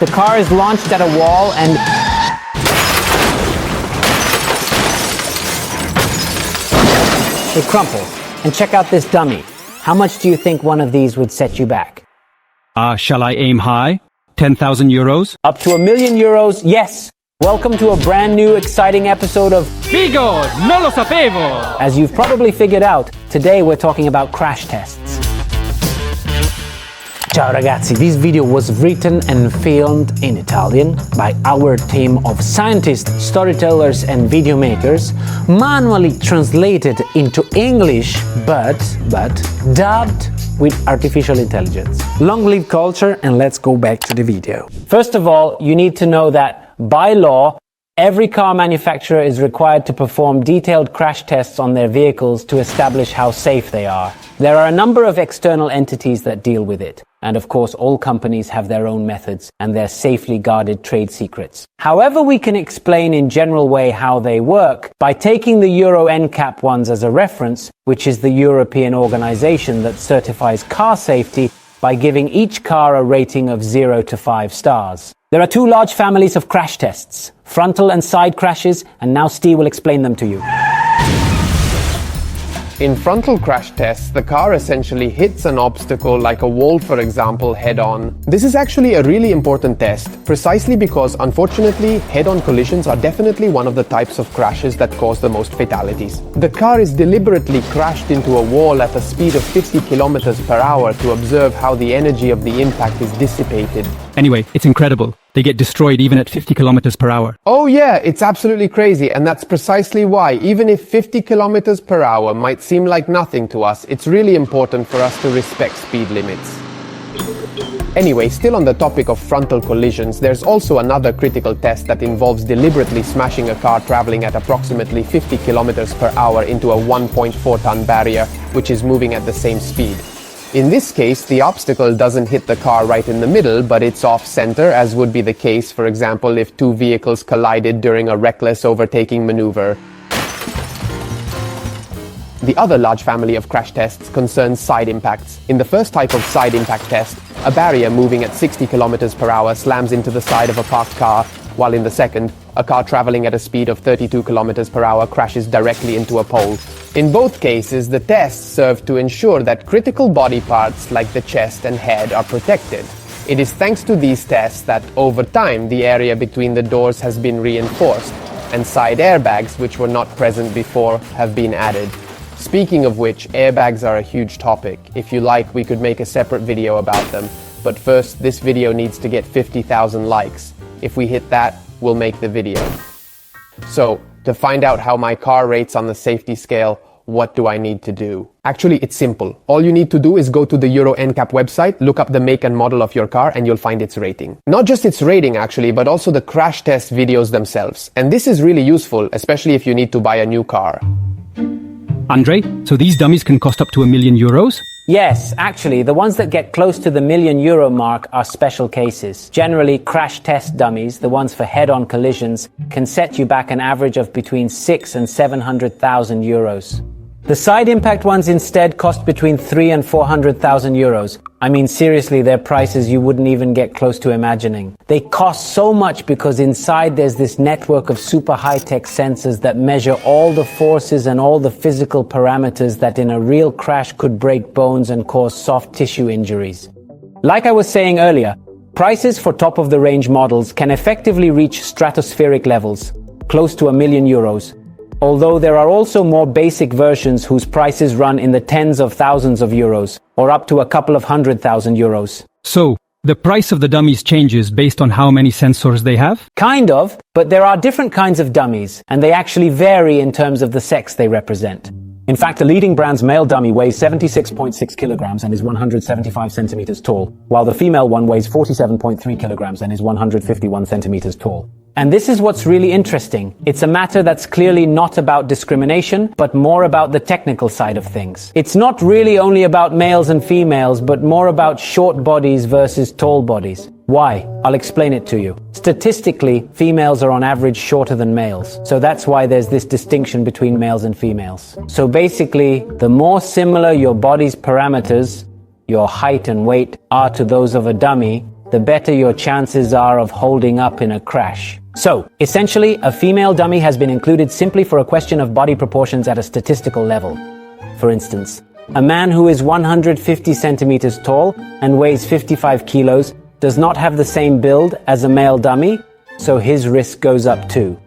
The car is launched at a wall and it crumples. And check out this dummy. How much do you think one of these would set you back? Shall I aim high? 10,000 euros? Up to €1,000,000, yes! Welcome to a brand new exciting episode of Figo, non lo sapevo! As you've probably figured out, today we're talking about crash tests. Ciao ragazzi, this video was written and filmed in Italian by our team of scientists, storytellers and video makers, manually translated into English, but dubbed with artificial intelligence. Long live culture, and let's go back to the video. First of all, you need to know that by law, every car manufacturer is required to perform detailed crash tests on their vehicles to establish how safe they are. There are a number of external entities that deal with it. And of course, all companies have their own methods and their safely guarded trade secrets. However, we can explain in general way how they work by taking the Euro NCAP ones as a reference, which is the European organization that certifies car safety, by giving each car a rating of 0 to 5 stars. There are two large families of crash tests, frontal and side crashes, and now Steve will explain them to you. In frontal crash tests, the car essentially hits an obstacle like a wall, for example, head-on. This is actually a really important test, precisely because, unfortunately, head-on collisions are definitely one of the types of crashes that cause the most fatalities. The car is deliberately crashed into a wall at a speed of 50 kilometers per hour to observe how the energy of the impact is dissipated. Anyway, it's incredible. They get destroyed even at 50 kilometers per hour. Oh yeah, it's absolutely crazy, and that's precisely why, even if 50 kilometers per hour might seem like nothing to us, it's really important for us to respect speed limits. Anyway, still on the topic of frontal collisions, there's also another critical test that involves deliberately smashing a car traveling at approximately 50 kilometers per hour into a 1.4-ton barrier, which is moving at the same speed. In this case, the obstacle doesn't hit the car right in the middle, but it's off-center, as would be the case, for example, if two vehicles collided during a reckless overtaking maneuver. The other large family of crash tests concerns side impacts. In the first type of side impact test, a barrier moving at 60 kilometers per hour slams into the side of a parked car, while in the second, a car traveling at a speed of 32 kilometers per hour crashes directly into a pole. In both cases, the tests serve to ensure that critical body parts like the chest and head are protected. It is thanks to these tests that, over time, the area between the doors has been reinforced, and side airbags, which were not present before, have been added. Speaking of which, airbags are a huge topic. If you like, we could make a separate video about them. But first, this video needs to get 50,000 likes. If we hit that, we'll make the video. So, to find out how my car rates on the safety scale, what do I need to do? Actually, it's simple. All you need to do is go to the Euro NCAP website, look up the make and model of your car, and you'll find its rating. Not just its rating, actually, but also the crash test videos themselves. And this is really useful, especially if you need to buy a new car. Andre, so these dummies can cost up to €1,000,000? Yes, actually, the ones that get close to the €1,000,000 mark are special cases. Generally, crash test dummies, the ones for head-on collisions, can set you back an average of between 600,000 and 700,000 euros. The side impact ones instead cost between 300,000 and 400,000 euros. I mean, seriously, they're prices you wouldn't even get close to imagining. They cost so much because inside there's this network of super high-tech sensors that measure all the forces and all the physical parameters that in a real crash could break bones and cause soft tissue injuries. Like I was saying earlier, prices for top-of-the-range models can effectively reach stratospheric levels, close to €1,000,000. Although there are also more basic versions whose prices run in the tens of thousands of euros, or up to a couple of 100,000 euros. So, the price of the dummies changes based on how many sensors they have? Kind of, but there are different kinds of dummies, and they actually vary in terms of the sex they represent. In fact, the leading brand's male dummy weighs 76.6 kilograms and is 175 centimeters tall, while the female one weighs 47.3 kilograms and is 151 centimeters tall. And this is what's really interesting. It's a matter that's clearly not about discrimination, but more about the technical side of things. It's not really only about males and females, but more about short bodies versus tall bodies. Why? I'll explain it to you. Statistically, females are on average shorter than males. So that's why there's this distinction between males and females. So basically, the more similar your body's parameters, your height and weight, are to those of a dummy, the better your chances are of holding up in a crash. So, essentially, a female dummy has been included simply for a question of body proportions at a statistical level. For instance, a man who is 150 centimeters tall and weighs 55 kilos does not have the same build as a male dummy, so his risk goes up too.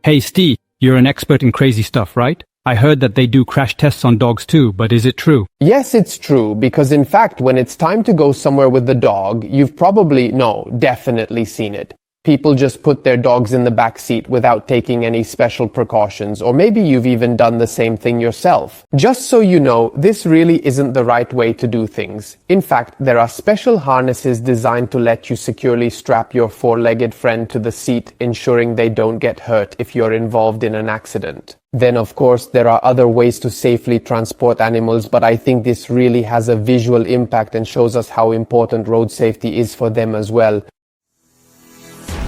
Hey Steve, you're an expert in crazy stuff, right? I heard that they do crash tests on dogs too, but is it true? Yes, it's true, because in fact, when it's time to go somewhere with the dog, you've definitely seen it. People just put their dogs in the back seat without taking any special precautions, or maybe you've even done the same thing yourself. Just so you know, this really isn't the right way to do things. In fact, there are special harnesses designed to let you securely strap your four-legged friend to the seat, ensuring they don't get hurt if you're involved in an accident. Then, of course, there are other ways to safely transport animals, but I think this really has a visual impact and shows us how important road safety is for them as well.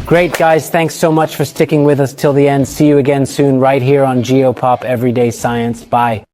Great, guys. Thanks so much for sticking with us till the end. See you again soon right here on Geopop Everyday Science. Bye.